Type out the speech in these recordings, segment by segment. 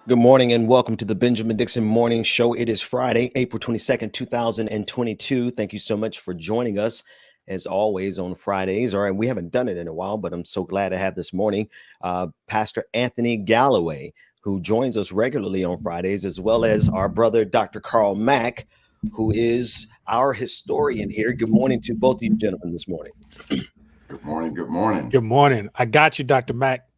Good morning and welcome to the Benjamin Dixon Morning Show. It is Friday, April 22nd, 2022. Thank you so much for joining us as always on Fridays. All right, we haven't done it in a while, but I'm so glad to have this morning Pastor Anthony Galloway, who joins us regularly on Fridays, as well as our brother, Dr. Carl Mack, who is our historian here. Good morning to both of you gentlemen this morning. Good morning. Good morning. Good morning. I got you, Dr. Mack.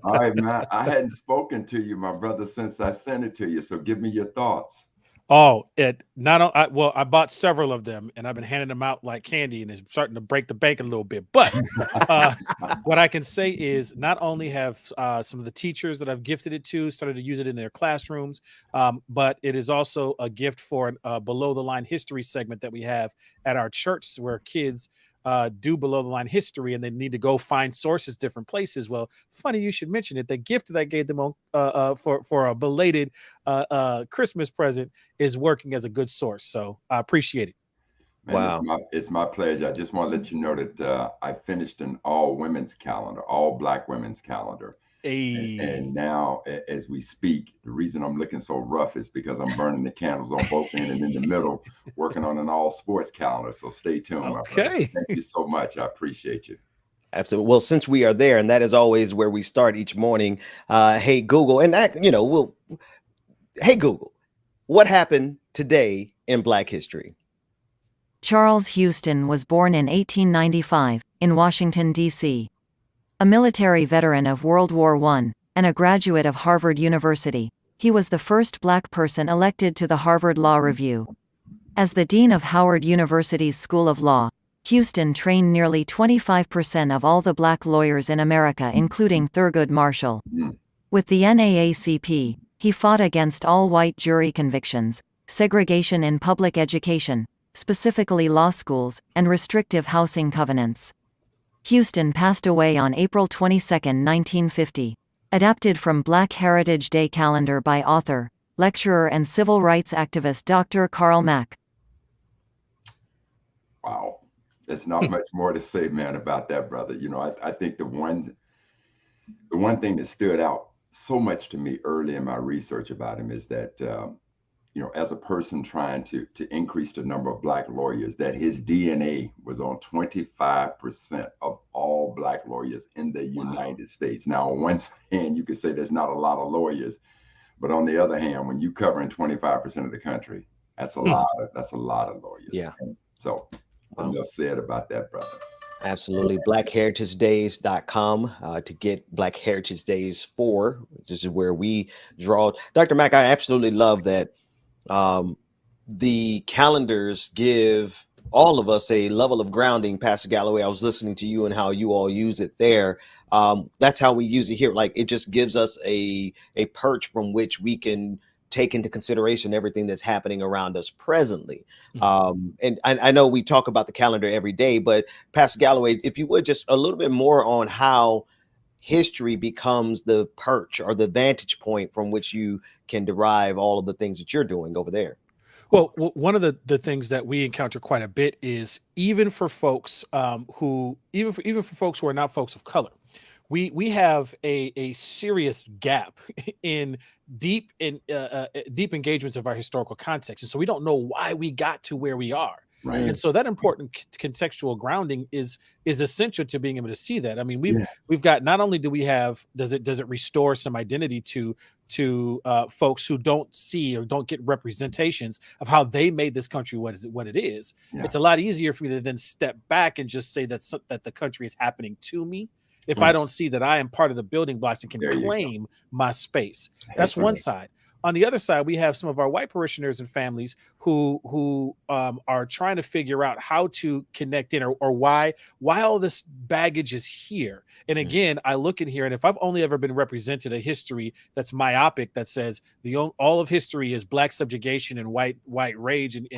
All right, Matt. I hadn't spoken to you, my brother, since I sent it to you. So give me your thoughts. Oh, I bought several of them and I've been handing them out like candy, and it's starting to break the bank a little bit. But what I can say is not only have some of the teachers that I've gifted it to started to use it in their classrooms, but it is also a gift for a below the line history segment that we have at our church where kids do below the line history and they need to go find sources different places. Well, funny you should mention it. The gift that I gave them for a belated Christmas present is working as a good source. So I appreciate it. Man, wow. It's my pleasure. I just want to let you know that I finished an all women's calendar, all Black women's calendar. Hey. And now, as we speak, the reason I'm looking so rough is because I'm burning the candles on both ends and in the middle, working on an all sports calendar. So stay tuned. Okay. My brother. Thank you so much. I appreciate you. Absolutely. Well, since we are there, and that is always where we start each morning. Hey, Google, and that, hey, Google, what happened today in Black history? Charles Houston was born in 1895 in Washington, D.C. A military veteran of World War I and a graduate of Harvard University, he was the first Black person elected to the Harvard Law Review. As the dean of Howard University's School of Law, Houston trained nearly 25% of all the Black lawyers in America, including Thurgood Marshall. With the NAACP, he fought against all-white jury convictions, segregation in public education, specifically law schools, and restrictive housing covenants. Houston passed away on April 22, 1950. Adapted from Black Heritage Day calendar by author, lecturer and civil rights activist Dr. Carl Mack. Wow. There's not much more to say, man, about that, brother. You know, I think the one thing that stood out so much to me early in my research about him is that, as a person trying to increase the number of Black lawyers, that his DNA was on 25% of all Black lawyers in the United States. Now, on one hand, you could say there's not a lot of lawyers, but on the other hand, when you covering 25% of the country, that's a lot of lawyers. Yeah. And so enough said about that, brother. Absolutely. BlackHeritageDays.com to get Black Heritage Days 4, which is where we draw. Dr. Mack, I absolutely love that the calendars give all of us a level of grounding. Pastor Galloway, I was listening to you and how you all use it there. That's how we use it here. Like, it just gives us a perch from which we can take into consideration everything that's happening around us presently. And I know we talk about the calendar every day, but Pastor Galloway, if you would, just a little bit more on how history becomes the perch or the vantage point from which you can derive all of the things that you're doing over there. Well, one of the things that we encounter quite a bit is even for folks who are not folks of color, we have a serious gap in deep engagements of our historical context, and so we don't know why we got to where we are. Right. And so that important contextual grounding is essential to being able to see that. I mean, we've got, not only do we have, does it restore some identity to folks who don't see or don't get representations of how they made this country what it is. Yeah. It's a lot easier for me to then step back and just say that the country is happening to me if I don't see that I am part of the building blocks and can claim my space. That's one side. On the other side, we have some of our white parishioners and families who are trying to figure out how to connect in or why all this baggage is here. And again, I look in here, and if I've only ever been represented a history that's myopic, that says all of history is Black subjugation and white rage, and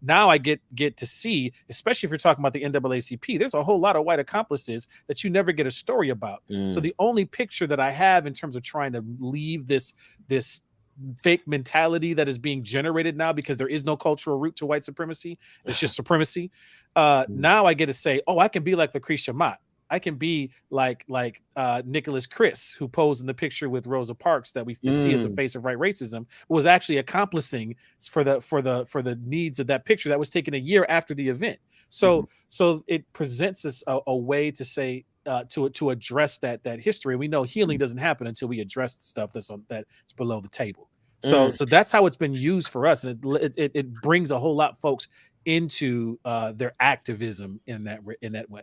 now I get to see, especially if you're talking about the NAACP, there's a whole lot of white accomplices that you never get a story about. So the only picture that I have in terms of trying to leave this fake mentality that is being generated now, because there is no cultural root to white supremacy, it's just supremacy. Now I get to say, oh, I can be like Lucretia Mott. like Nicholas Chris, who posed in the picture with Rosa Parks that we see as the face of right racism, was actually accomplishing for the needs of that picture that was taken a year after the event. So it presents us a way to say to address that history. We know healing doesn't happen until we address the stuff that's below the table. So that's how it's been used for us, and it brings a whole lot of folks into their activism in that way.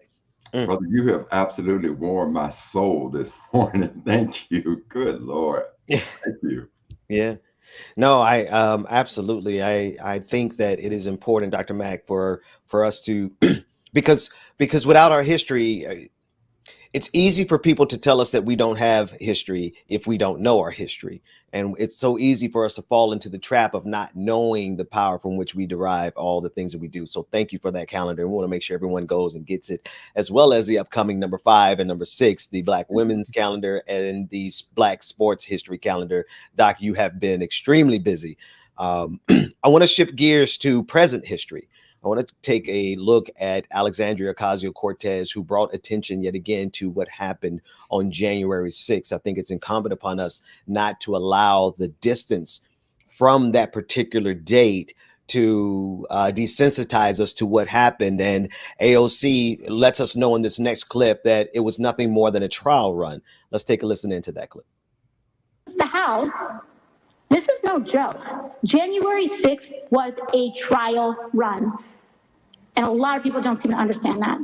Brother, you have absolutely warmed my soul this morning. Thank you. Good Lord. Thank you. Yeah. No, I absolutely. I think that it is important, Dr. Mack, for us to because without our history, it's easy for people to tell us that we don't have history if we don't know our history. And it's so easy for us to fall into the trap of not knowing the power from which we derive all the things that we do. So thank you for that calendar. And we want to make sure everyone goes and gets it, as well as the upcoming number 5 and number 6, the Black Women's Calendar and the Black Sports History Calendar. Doc, you have been extremely busy. I want to shift gears to present history. I want to take a look at Alexandria Ocasio-Cortez, who brought attention yet again to what happened on January 6th. I think it's incumbent upon us not to allow the distance from that particular date to desensitize us to what happened. And AOC lets us know in this next clip that it was nothing more than a trial run. Let's take a listen into that clip. The House, this is no joke. January 6th was a trial run. And a lot of people don't seem to understand that.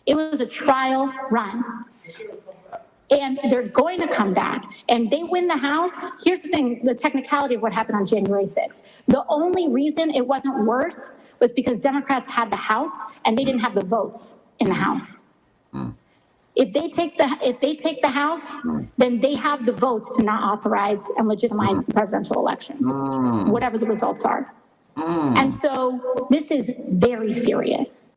It was a trial run. And they're going to come back. And they win the House. Here's the thing, the technicality of what happened on January 6th. The only reason it wasn't worse was because Democrats had the House and they didn't have the votes in the House. If they take the House, then they have the votes to not authorize and legitimize the presidential election, whatever the results are. And so this is very serious.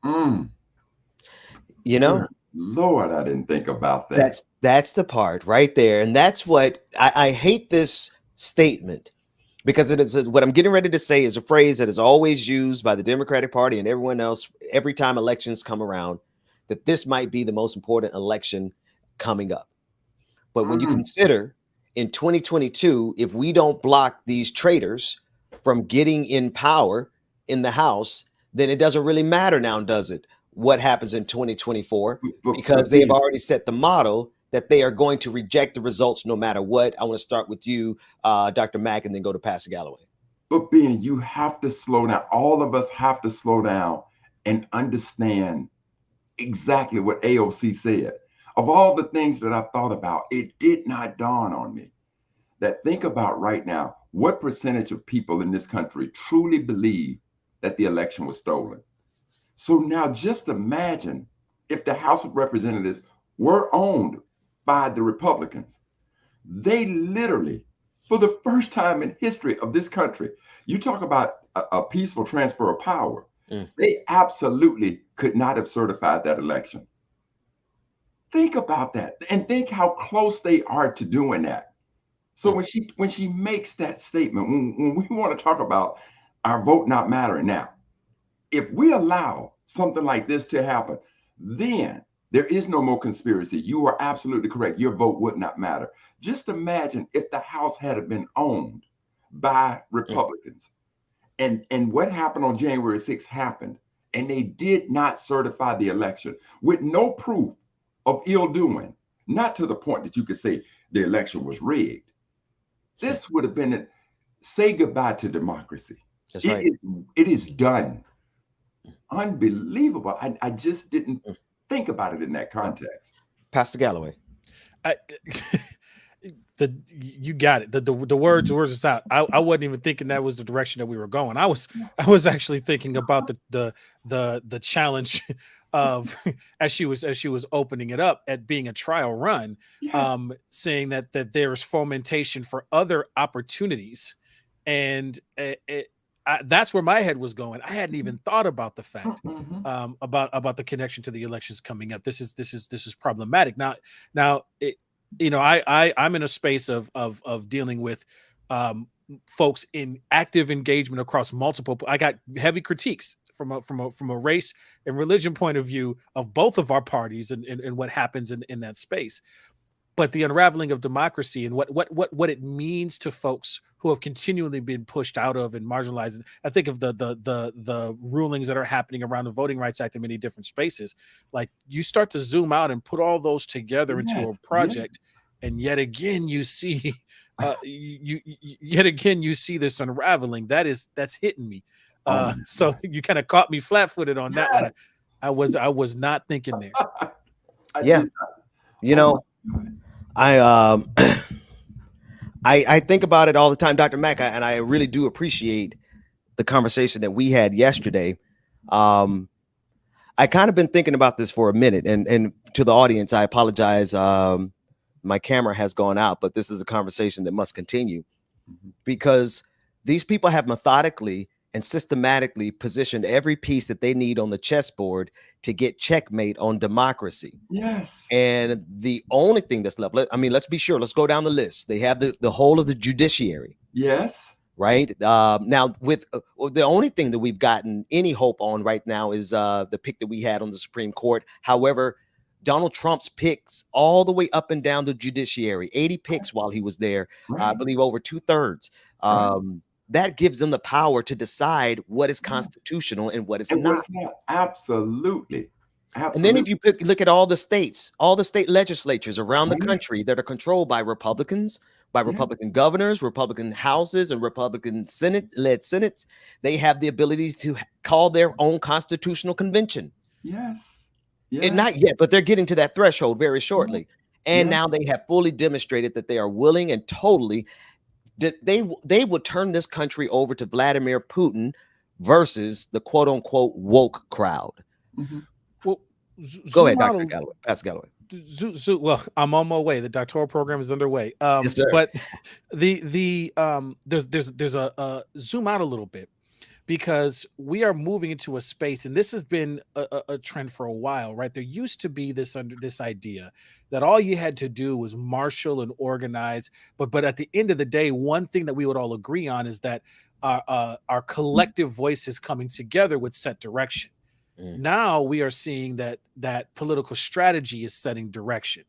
You know, Lord, I didn't think about that. That's the part right there. And that's what I hate this statement, because it is what I'm getting ready to say is a phrase that is always used by the Democratic Party and everyone else every time elections come around, that this might be the most important election coming up. But when you consider in 2022, if we don't block these traitors from getting in power in the House, then it doesn't really matter now, does it, what happens in 2024? Because they have already set the model that they are going to reject the results no matter what. I want to start with you, Dr. Mack, and then go to Pastor Galloway. But Ben, you have to slow down. All of us have to slow down and understand exactly what AOC said. Of all the things that I've thought about, it did not dawn on me that think about right now, what percentage of people in this country truly believe that the election was stolen? So now just imagine if the House of Representatives were owned by the Republicans. They literally, for the first time in history of this country, you talk about a peaceful transfer of power. They absolutely could not have certified that election. Think about that and think how close they are to doing that. So when she makes that statement, when we want to talk about our vote not mattering now, if we allow something like this to happen, then there is no more conspiracy. You are absolutely correct. Your vote would not matter. Just imagine if the House had been owned by Republicans and what happened on January 6th happened, and they did not certify the election with no proof of ill doing, not to the point that you could say the election was rigged. This would have been say goodbye to democracy. That's right. It is done. Unbelievable. I just didn't think about it in that context. Pastor Galloway. You got it. The words is out. I wasn't even thinking that was the direction that we were going. I was actually thinking about the challenge of as she was opening it up at being a trial run, saying that there is fomentation for other opportunities, and that's where my head was going. I hadn't even thought about the fact about the connection to the elections coming up. This is problematic. Now I'm in a space of dealing with folks in active engagement across multiple. I got heavy critiques from a race and religion point of view of both of our parties and what happens in that space. But the unraveling of democracy and what it means to folks who have continually been pushed out of and marginalized. I think of the rulings that are happening around the Voting Rights Act in many different spaces. Like, you start to zoom out and put all those together into a project, and yet again you see you see this unraveling that's hitting me. So you kind of caught me flat-footed on that one. I was not thinking there. Yeah, you know, I think about it all the time, Dr. Mack, and I really do appreciate the conversation that we had yesterday. I kind of been thinking about this for a minute, and to the audience, I apologize. My camera has gone out, but this is a conversation that must continue, because these people have methodically and systematically positioned every piece that they need on the chessboard to get checkmate on democracy. Yes. And the only thing that's left, let's be sure, let's go down the list. They have the whole of the judiciary. Yes. Right. Now, with the only thing that we've gotten any hope on right now is the pick that we had on the Supreme Court. However, Donald Trump's picks all the way up and down the judiciary, 80 picks while he was there, I believe over 2/3. That gives them the power to decide what is constitutional and what is not. Absolutely. And then if you look at all the state legislatures around the country that are controlled by Republicans, by Republican governors, Republican houses, and Republican led senates, they have the ability to call their own constitutional convention. Yes. And not yet, but they're getting to that threshold very shortly. And now they have fully demonstrated that they are willing and totally that they would turn this country over to Vladimir Putin versus the quote unquote woke crowd. Well, go ahead, Dr. Galloway. Pastor Galloway. Well, I'm on my way. The doctoral program is underway. Yes, sir. But there's a zoom out a little bit, because we are moving into a space, and this has been a trend for a while, right? There used to be this idea that all you had to do was marshal and organize, but at the end of the day, one thing that we would all agree on is that our collective voices coming together would set direction. Now we are seeing that political strategy is setting direction.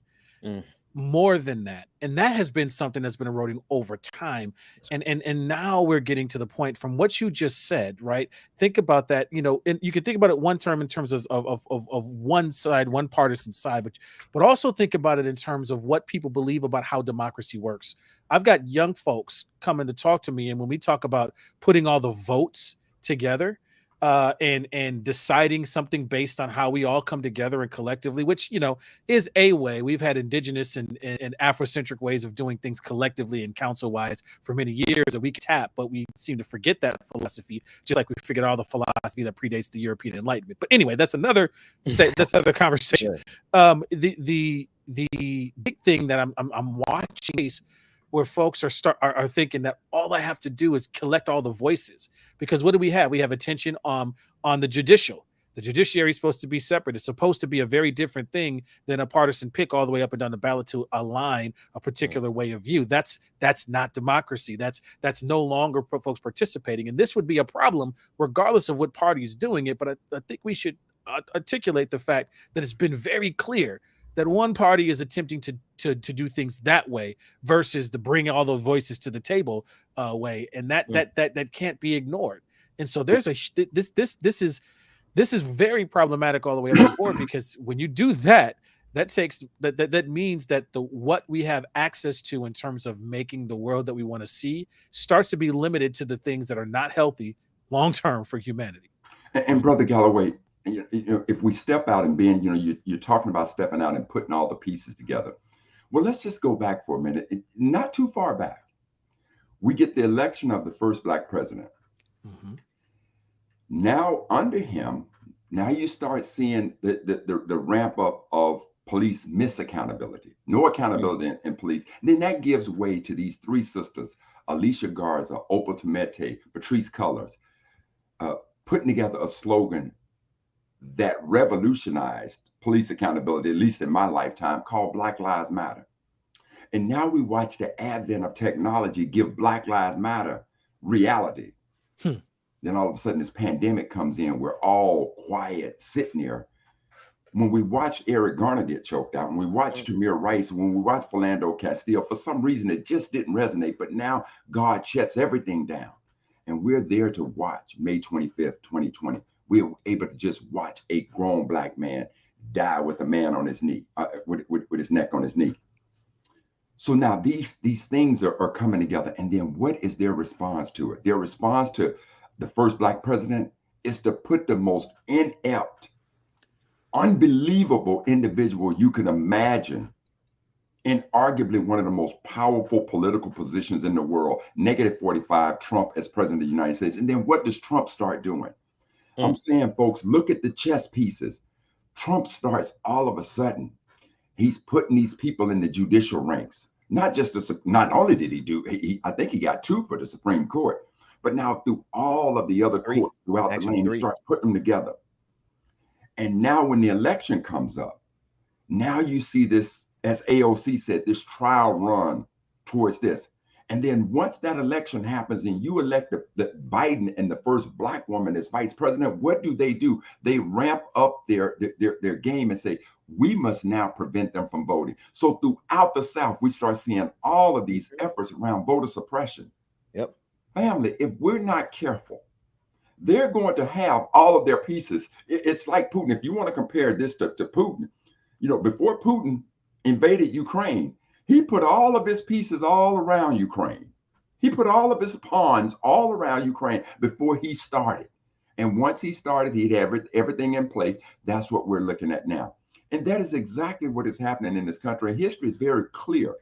More than that, and that has been something that's been eroding over time, and now we're getting to the point from what you just said, right? Think about that, and you can think about it one term in terms of one side, one partisan side, but also think about it in terms of what people believe about how democracy works. I've got young folks coming to talk to me, and when we talk about putting all the votes together, and deciding something based on how we all come together and collectively, which, is a way. We've had indigenous and Afrocentric ways of doing things collectively and council-wise for many years that we can tap, but we seem to forget that philosophy, just like we figured all the philosophy that predates the European Enlightenment. But anyway, that's another that's another conversation. The big thing that I'm watching is where folks are thinking that all I have to do is collect all the voices, because what do we have? We have attention on the judicial. The judiciary is supposed to be separate. It's supposed to be a very different thing than a partisan pick all the way up and down the ballot to align a particular way of view. That's not democracy. That's no longer folks participating. And this would be a problem regardless of what party is doing it. But I think we should articulate the fact that it's been very clear that one party is attempting to do things that way versus the bring all the voices to the table way, and that can't be ignored. And so there's this is very problematic all the way up the board, because when you do that means that what we have access to in terms of making the world that we want to see starts to be limited to the things that are not healthy long term for humanity. And Brother Galloway, if we step out and being, you're talking about stepping out and putting all the pieces together. Well, let's just go back for a minute. Not too far back, we get the election of the first Black president. Now, under him, now you start seeing the ramp up of police misaccountability, no accountability in police. And then that gives way to these three sisters, Alicia Garza, Opal Tometi, Patrice Cullors, putting together a slogan that revolutionized police accountability, at least in my lifetime, called Black Lives Matter. And now we watch the advent of technology give Black Lives Matter reality. Then all of a sudden this pandemic comes in. We're all quiet, sitting there. When we watch Eric Garner get choked out, when we watch Tamir Rice, when we watch Philando Castile, for some reason it just didn't resonate. But now God shuts everything down. And we're there to watch May 25th, 2020. We were able to just watch a grown Black man die with a man on his knee, with his neck on his knee. So now these things are coming together. And then what is their response to it? Their response to the first Black president is to put the most inept, unbelievable individual you can imagine in arguably one of the most powerful political positions in the world, -45, Trump as president of the United States. And then what does Trump start doing? I'm saying, folks, look at the chess pieces. Trump starts all of a sudden, he's putting these people in the judicial ranks. Not only did he do, I think he got 2 for the Supreme Court, but now through all of the other courts throughout the land, he starts putting them together. And now when the election comes up, now you see this, as AOC said, this trial run towards this. And then once that election happens and you elect the Biden and the first Black woman as vice president, what do? They ramp up their game and say, we must now prevent them from voting. So throughout the South, we start seeing all of these efforts around voter suppression. Yep. Family, if we're not careful, they're going to have all of their pieces. It's like Putin. If you want to compare this to Putin, before Putin invaded Ukraine, he put all of his pieces all around Ukraine. He put all of his pawns all around Ukraine before he started. And once he started, he'd have everything in place. That's what we're looking at now. And that is exactly what is happening in this country. And history is very clear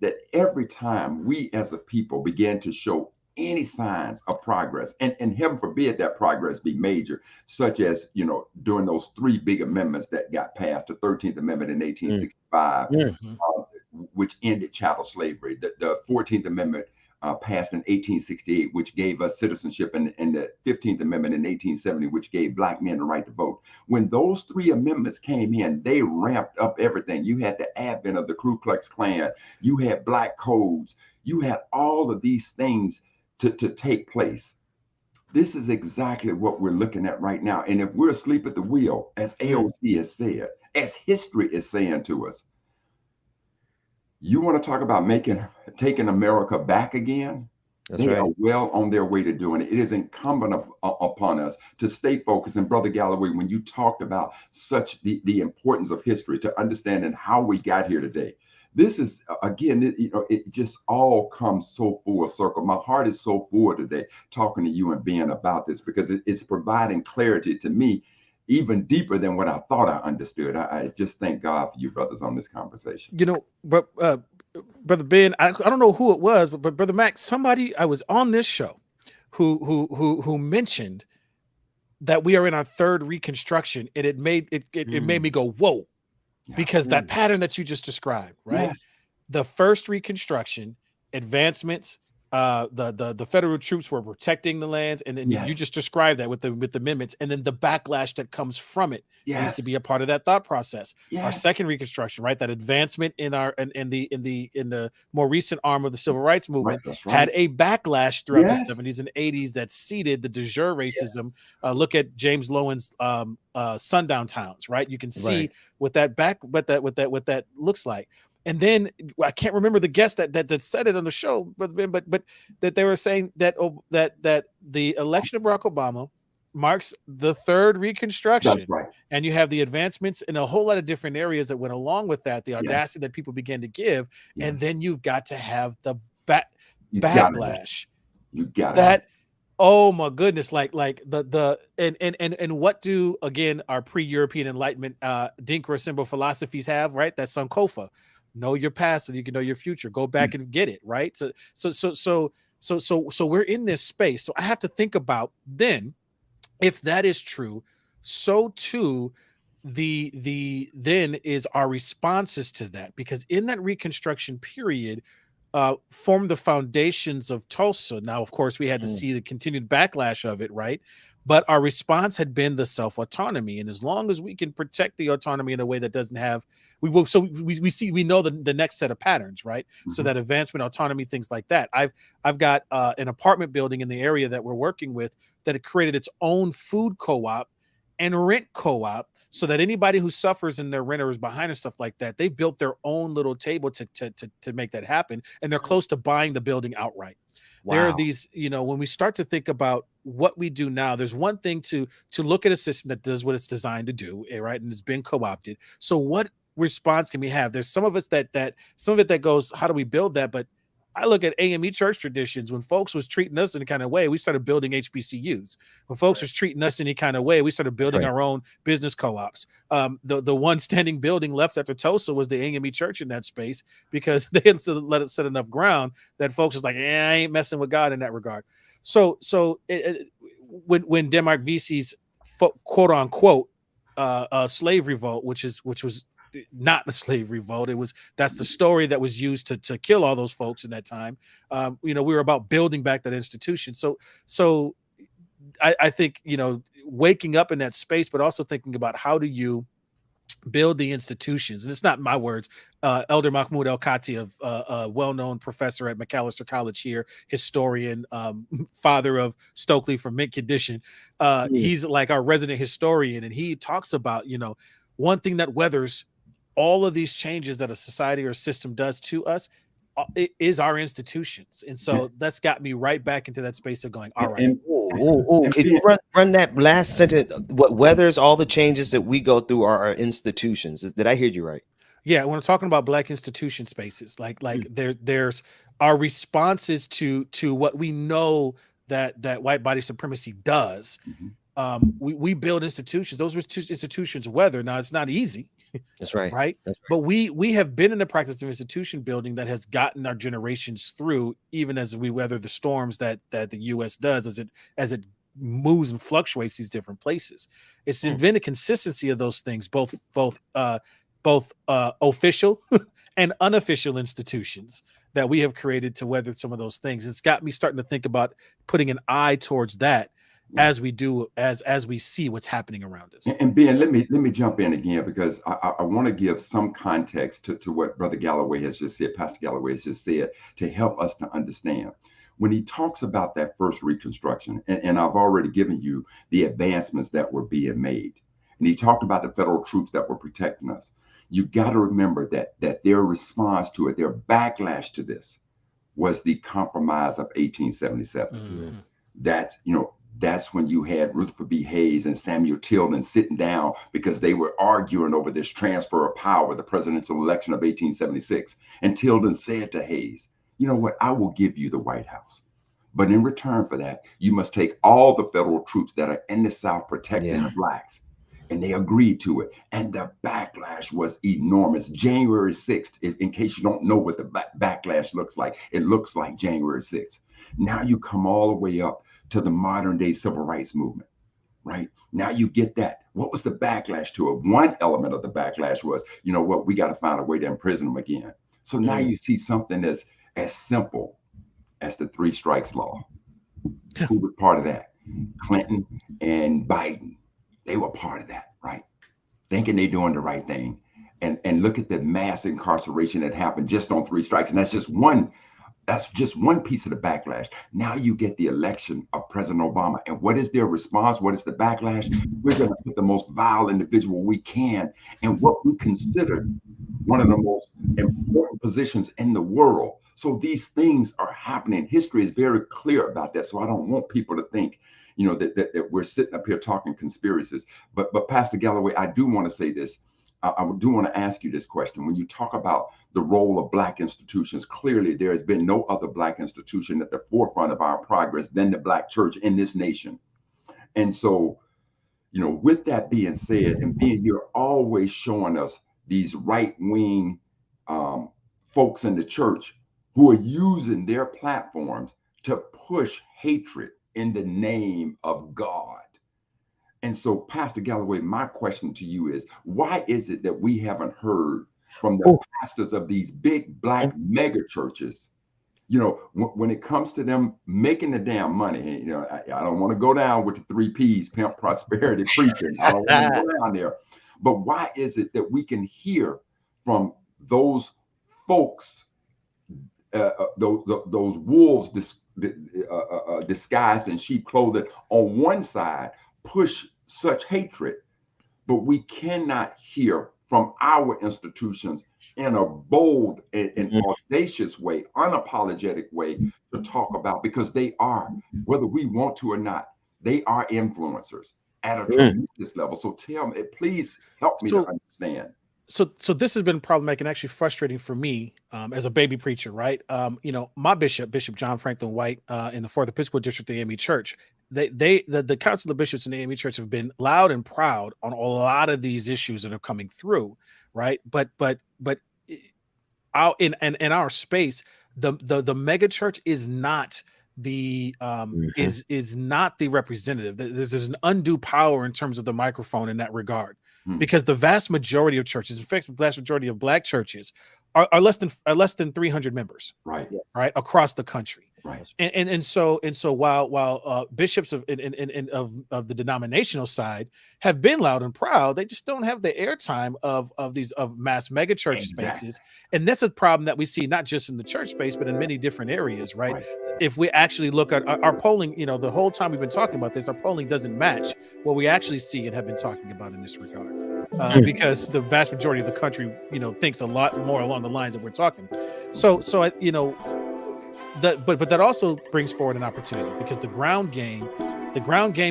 that every time we as a people begin to show any signs of progress, and heaven forbid that progress be major, such as, during those 3 big amendments that got passed, the 13th Amendment in 1865, which ended chattel slavery, the 14th Amendment passed in 1868, which gave us citizenship, and the 15th Amendment in 1870, which gave Black men the right to vote. When those 3 amendments came in, they ramped up everything. You had the advent of the Ku Klux Klan, you had Black codes, you had all of these things to take place. This is exactly what we're looking at right now. And if we're asleep at the wheel, as AOC has said, as history is saying to us, you want to talk about taking America back again? That's they right. are well on their way to doing it. It is incumbent upon us to stay focused. And Brother Galloway, when you talked about such the importance of history to understanding how we got here today, this is, again, it just all comes so full circle. My heart is so full today talking to you and being about this, because it's providing clarity to me even deeper than what I thought I understood. I just thank God for you brothers on this conversation. But Brother Ben, I don't know who it was, but Brother Mac, somebody I was on this show who mentioned that we are in our 3rd Reconstruction, and it made me go, whoa. Because that pattern that you just described, right? Yes. The first Reconstruction, advancements, the federal troops were protecting the lands, and then you just described that with the amendments, and then the backlash that comes from it needs to be a part of that thought process. Our 2nd Reconstruction, right? That advancement in the more recent arm of the civil rights movement had a backlash throughout the 70s and 80s that seeded the de jure racism. Look at James Lowen's Sundown Towns, right? You can see what that looks like. And then I can't remember the guest that said it on the show, but that they were saying that the election of Barack Obama marks the 3rd Reconstruction. That's right. And you have the advancements in a whole lot of different areas that went along with that, the audacity that people began to give, and then you've got to have the backlash. You got that. Oh my goodness! Like and what do, again, our pre-European Enlightenment Dinkra symbol philosophies have, right? That's Sankofa. Know your past so you can know your future. Go back and get it, right? So we're in this space. So I have to think about, then, if that is true, so too then is our responses to that, because in that Reconstruction period formed the foundations of Tulsa. Now, of course, we had to see the continued backlash of it, right? But our response had been the self-autonomy. And as long as we can protect the autonomy in a way that doesn't have, we will, so we know the next set of patterns, right? So that advancement, autonomy, things like that. I've got an apartment building in the area that we're working with that had created its own food co-op and rent co-op, so that anybody who suffers and their renter is behind and stuff like that, they built their own little table to make that happen. And they're close to buying the building outright. Wow. There are these, when we start to think about what we do now, there's one thing to look at a system that does what it's designed to do, right? And it's been co-opted. So what response can we have? There's some of us that some of it that goes, how do we build that? But I look at AME church traditions. When folks was treating us in a kind of way, we started building HBCUs. When folks was treating us in any kind of way, we started building our own business co-ops. The one standing building left after Tulsa was the AME church in that space, because they had let it set enough ground that folks was like, I ain't messing with God in that regard. So when Denmark Vesey's quote unquote slave revolt, which was not a slave revolt, that's the story that was used to kill all those folks in that time. We were about building back that institution. So I think, waking up in that space, but also thinking about how do you build the institutions. And it's not my words. Elder Mahmoud El-Khati, a well-known professor at Macalester College here, historian, father of Stokely from Mint Condition. He's like our resident historian. And he talks about, one thing that weathers all of these changes that a society or system does to us, it is our institutions. And so that's got me right back into that space of going, all right. Can you run that last sentence? What weathers all the changes that we go through are our institutions. Did I hear you right? Yeah, when I'm talking about Black institution spaces, like there's our responses to what we know that white body supremacy does. We build institutions. Those institutions weather. Now, it's not easy. That's right. Right. But we have been in the practice of institution building that has gotten our generations through, even as we weather the storms that the U.S. does as it moves and fluctuates these different places. It's been a consistency of those things, both official and unofficial institutions that we have created to weather some of those things. It's got me starting to think about putting an eye towards that as we see what's happening around us. And Ben, let me jump in again, because I want to give some context to what Brother Galloway has just said, Pastor Galloway has just said, to help us to understand. When he talks about that first Reconstruction, and I've already given you the advancements that were being made, and he talked about the federal troops that were protecting us. You got to remember that their response to it, their backlash to this, was the Compromise of 1877. That's when you had Rutherford B. Hayes and Samuel Tilden sitting down because they were arguing over this transfer of power, the presidential election of 1876. And Tilden said to Hayes, you know what, I will give you the White House. But in return for that, you must take all the federal troops that are in the South protecting the Blacks. And they agreed to it. And the backlash was enormous. January 6th, in case you don't know what the backlash looks like, it looks like January 6th. Now you come all the way up to the modern day civil rights movement, right? Now you get that. What was the backlash to it? One element of the backlash was, you know what, we got to find a way to imprison them again. So now you see something as simple as the 3 strikes law. Who was part of that? Clinton and Biden. They were part of that, right? Thinking they're doing the right thing. And look at the mass incarceration that happened just on 3 strikes. And that's just one piece of the backlash. Now you get the election of President Obama. And what is their response? What is the backlash? We're going to put the most vile individual we can in what we consider one of the most important positions in the world. So these things are happening. History is very clear about that. So I don't want people to think, that we're sitting up here talking conspiracies. But Pastor Galloway, I do want to say this. I do want to ask you this question. When you talk about the role of Black institutions, clearly there has been no other Black institution at the forefront of our progress than the Black church in this nation. And so, with that being said, and being you're always showing us these right-wing folks in the church who are using their platforms to push hatred in the name of God. And so, Pastor Galloway, my question to you is, why is it that we haven't heard from the pastors of these big Black mega churches You know, when it comes to them making the damn money, you know, I don't want to go down with the 3 Ps, pimp, prosperity, preaching. I don't want to go down there. But why is it that we can hear from those folks, those wolves disguised in sheep clothing on one side push such hatred, but we cannot hear from our institutions in a bold and audacious way, unapologetic way to talk about, because they are, whether we want to or not, they are influencers at a tremendous level. So tell me, please help me to understand. So this has been problematic and actually frustrating for me as a baby preacher, right? You know, my Bishop John Franklin White in the 4th Episcopal District of the AME Church, the Council of Bishops in the AME Church have been loud and proud on a lot of these issues that are coming through, right? But out in our space, the mega church is not the is not the representative. There's an undue power in terms of the microphone in that regard, because the vast majority of churches, in fact, the vast majority of Black churches, are less than 300 members, right? Yes. Right, across the country. Right. And so while bishops of the denominational side have been loud and proud, they just don't have the airtime of mass mega church spaces. And that's a problem that we see not just in the church space, but in many different areas, right? If we actually look at our polling, you know, the whole time we've been talking about this, our polling doesn't match what we actually see and have been talking about in this regard. Because the vast majority of the country, you know, thinks a lot more along the lines that we're talking. So you know, but that also brings forward an opportunity, because the ground game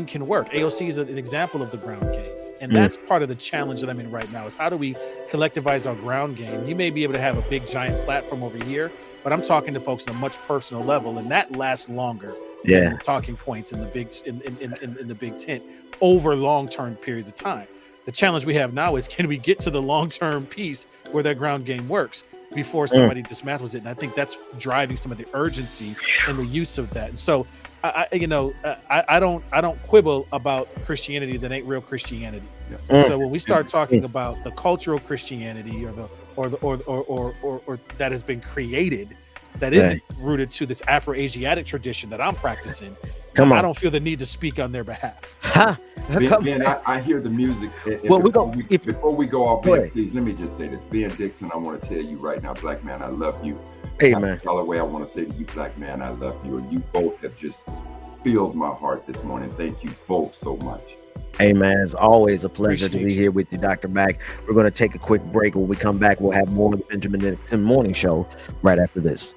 can work. AOC is an example of the ground game. And that's part of the challenge that I'm in right now, is how do we collectivize our ground game? You may be able to have a big giant platform over here, but I'm talking to folks on a much personal level, and that lasts longer than the talking points in the big in the big tent over long-term periods of time. The challenge we have now is, can we get to the long-term piece where that ground game works before somebody dismantles it? And I think that's driving some of the urgency and the use of that. And so, I don't quibble about Christianity that ain't real Christianity. So when we start talking about the cultural Christianity or that has been created, that isn't rooted to this Afro-Asiatic tradition that I'm practicing, I don't feel the need to speak on their behalf. Ben, I hear the music. Well, before we go off, Ben, please let me just say this. Ben Dixon, I want to tell you right now, Black man, I love you. Hey, man. Galloway, I want to say to you, Black man, I love you. And you both have just filled my heart this morning. Thank you both so much. Hey, man, it's always a pleasure to be here with you, Dr. Mack. We're going to take a quick break. When we come back, we'll have more of the Benjamin Dixon Morning Show right after this.